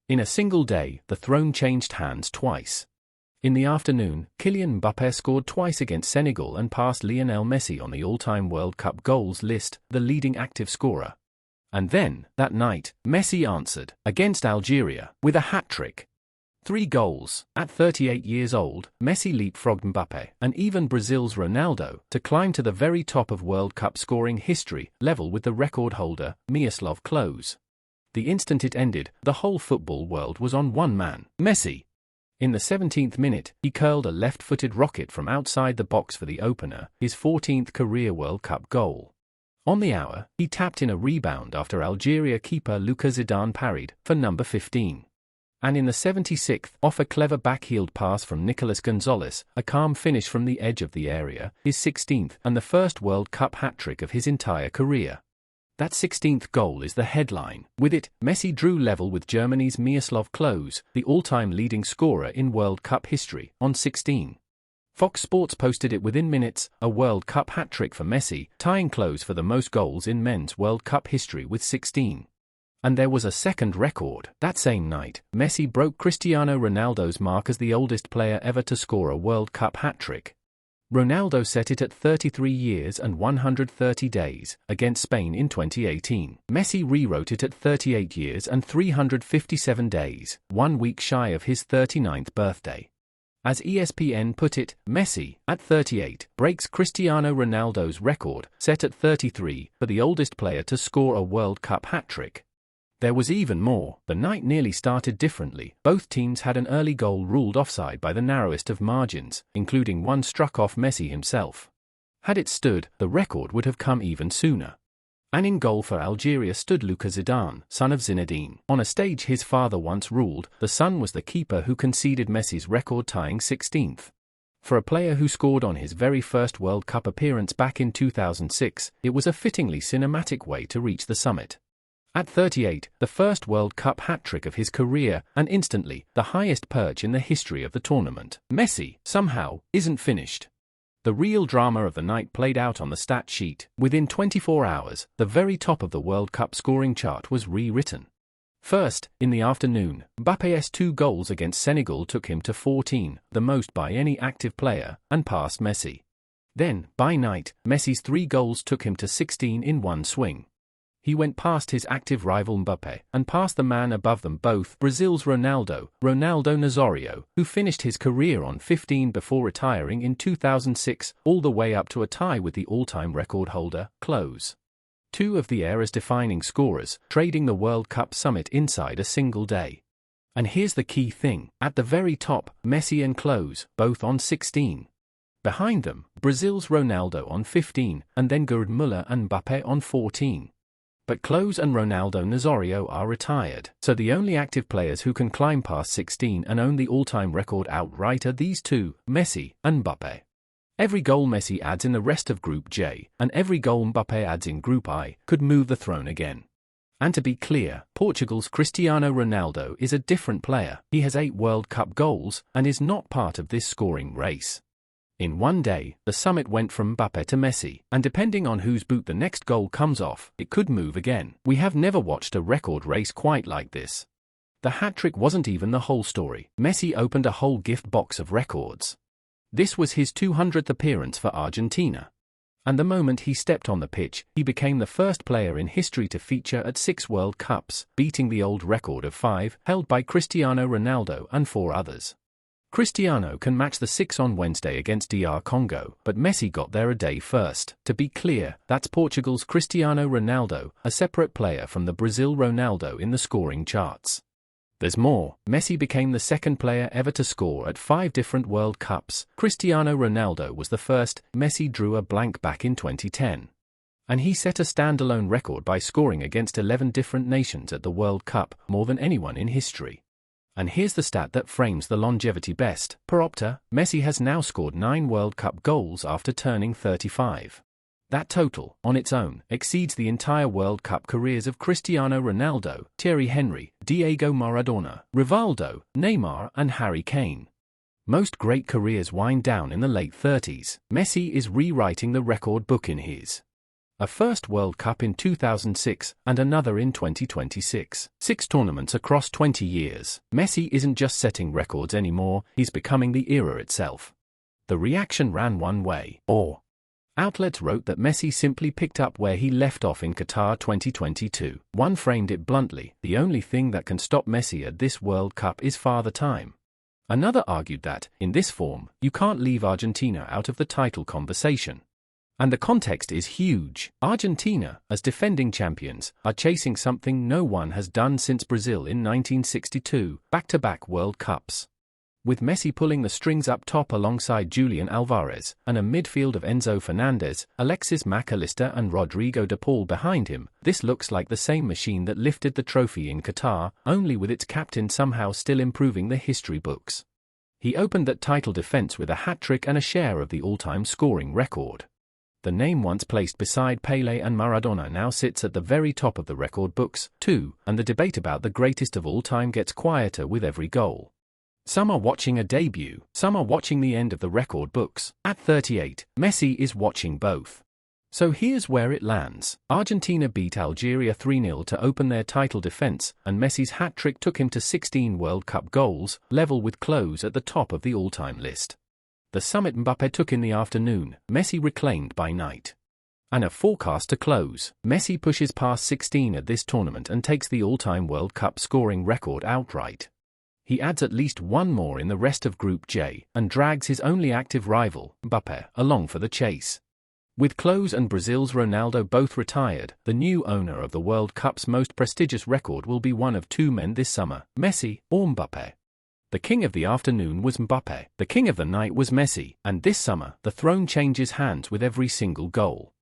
In a single day, the throne changed hands twice. In the afternoon, Kylian Mbappé scored twice against Senegal and passed Lionel Messi on the all-time World Cup goals list, the leading active scorer. And then, that night, Messi answered, against Algeria, with a hat-trick. 3 goals. At 38 years old, Messi leapfrogged Mbappé, and even Brazil's Ronaldo, to climb to the very top of World Cup scoring history, level with the record holder, Miroslav Klose. The instant it ended, the whole football world was on one man, Messi. In the 17th minute, he curled a left-footed rocket from outside the box for the opener, his 14th career World Cup goal. On the hour, he tapped in a rebound after Algeria keeper Luka Zidane parried, for number 15. And in the 76th, off a clever backheeled pass from Nicolas Gonzalez, a calm finish from the edge of the area, his 16th and the first World Cup hat-trick of his entire career. That 16th goal is the headline. With it, Messi drew level with Germany's Miroslav Klose, the all-time leading scorer in World Cup history, on 16. Fox Sports posted it within minutes, a World Cup hat-trick for Messi, tying Klose for the most goals in men's World Cup history with 16. And there was a second record. That same night, Messi broke Cristiano Ronaldo's mark as the oldest player ever to score a World Cup hat-trick. Ronaldo set it at 33 years and 130 days, against Spain in 2018. Messi rewrote it at 38 years and 357 days, 1 week shy of his 39th birthday. As ESPN put it, Messi, at 38, breaks Cristiano Ronaldo's record, set at 33, for the oldest player to score a World Cup hat-trick. There was even more. The night nearly started differently. Both teams had an early goal ruled offside by the narrowest of margins, including one struck off Messi himself. Had it stood, the record would have come even sooner. And in goal for Algeria stood Luka Zidane, son of Zinedine. On a stage his father once ruled, the son was the keeper who conceded Messi's record-tying 16th. For a player who scored on his very first World Cup appearance back in 2006, it was a fittingly cinematic way to reach the summit. At 38, the first World Cup hat-trick of his career, and instantly, the highest perch in the history of the tournament. Messi, somehow, isn't finished. The real drama of the night played out on the stat sheet. Within 24 hours, the very top of the World Cup scoring chart was rewritten. First, in the afternoon, Mbappé's 2 goals against Senegal took him to 14, the most by any active player, and passed Messi. Then, by night, Messi's 3 goals took him to 16 in one swing. He went past his active rival Mbappé, and past the man above them both, Brazil's Ronaldo Nazário, who finished his career on 15 before retiring in 2006, all the way up to a tie with the all-time record holder, Klose. 2 of the era's defining scorers, trading the World Cup summit inside a single day. And here's the key thing, at the very top, Messi and Klose, both on 16. Behind them, Brazil's Ronaldo on 15, and then Gerd Müller and Mbappé on 14. But Klose and Ronaldo Nazário are retired, so the only active players who can climb past 16 and own the all-time record outright are these 2, Messi and Mbappé. Every goal Messi adds in the rest of Group J, and every goal Mbappé adds in Group I, could move the throne again. And to be clear, Portugal's Cristiano Ronaldo is a different player. He has 8 World Cup goals, and is not part of this scoring race. In one day, the summit went from Mbappé to Messi, and depending on whose boot the next goal comes off, it could move again. We have never watched a record race quite like this. The hat-trick wasn't even the whole story. Messi opened a whole gift box of records. This was his 200th appearance for Argentina. And the moment he stepped on the pitch, he became the first player in history to feature at 6 World Cups, beating the old record of 5, held by Cristiano Ronaldo and 4 others. Cristiano can match the 6 on Wednesday against DR Congo, but Messi got there a day first. To be clear, that's Portugal's Cristiano Ronaldo, a separate player from the Brazil Ronaldo in the scoring charts. There's more. Messi became the second player ever to score at 5 different World Cups. Cristiano Ronaldo was the first. Messi drew a blank back in 2010. And he set a standalone record by scoring against 11 different nations at the World Cup, more than anyone in history. And here's the stat that frames the longevity best. Per Opta, Messi has now scored 9 World Cup goals after turning 35. That total, on its own, exceeds the entire World Cup careers of Cristiano Ronaldo, Thierry Henry, Diego Maradona, Rivaldo, Neymar and Harry Kane. Most great careers wind down in the late 30s. Messi is rewriting the record book in his A first World Cup in 2006 and another in 2026. 6 tournaments across 20 years. Messi isn't just setting records anymore, he's becoming the era itself. The reaction ran one way. Outlets wrote that Messi simply picked up where he left off in Qatar 2022. One framed it bluntly: the only thing that can stop Messi at this World Cup is Father Time. Another argued that, in this form, you can't leave Argentina out of the title conversation. And the context is huge. Argentina, as defending champions, are chasing something no one has done since Brazil in 1962, back-to-back World Cups. With Messi pulling the strings up top alongside Julian Alvarez, and a midfield of Enzo Fernandez, Alexis Mac Allister and Rodrigo de Paul behind him, this looks like the same machine that lifted the trophy in Qatar, only with its captain somehow still improving the history books. He opened that title defense with a hat-trick and a share of the all-time scoring record. The name once placed beside Pelé and Maradona now sits at the very top of the record books, too, and the debate about the greatest of all time gets quieter with every goal. Some are watching a debut, some are watching the end of the record books. At 38, Messi is watching both. So here's where it lands. Argentina beat Algeria 3-0 to open their title defense, and Messi's hat-trick took him to 16 World Cup goals, level with Klose at the top of the all-time list. The summit Mbappé took in the afternoon, Messi reclaimed by night. And a forecast to close. Messi pushes past 16 at this tournament and takes the all-time World Cup scoring record outright. He adds at least one more in the rest of Group J, and drags his only active rival, Mbappé, along for the chase. With Klose and Brazil's Ronaldo both retired, the new owner of the World Cup's most prestigious record will be one of 2 men this summer: Messi or Mbappé. The king of the afternoon was Mbappé, the king of the night was Messi, and this summer, the throne changes hands with every single goal.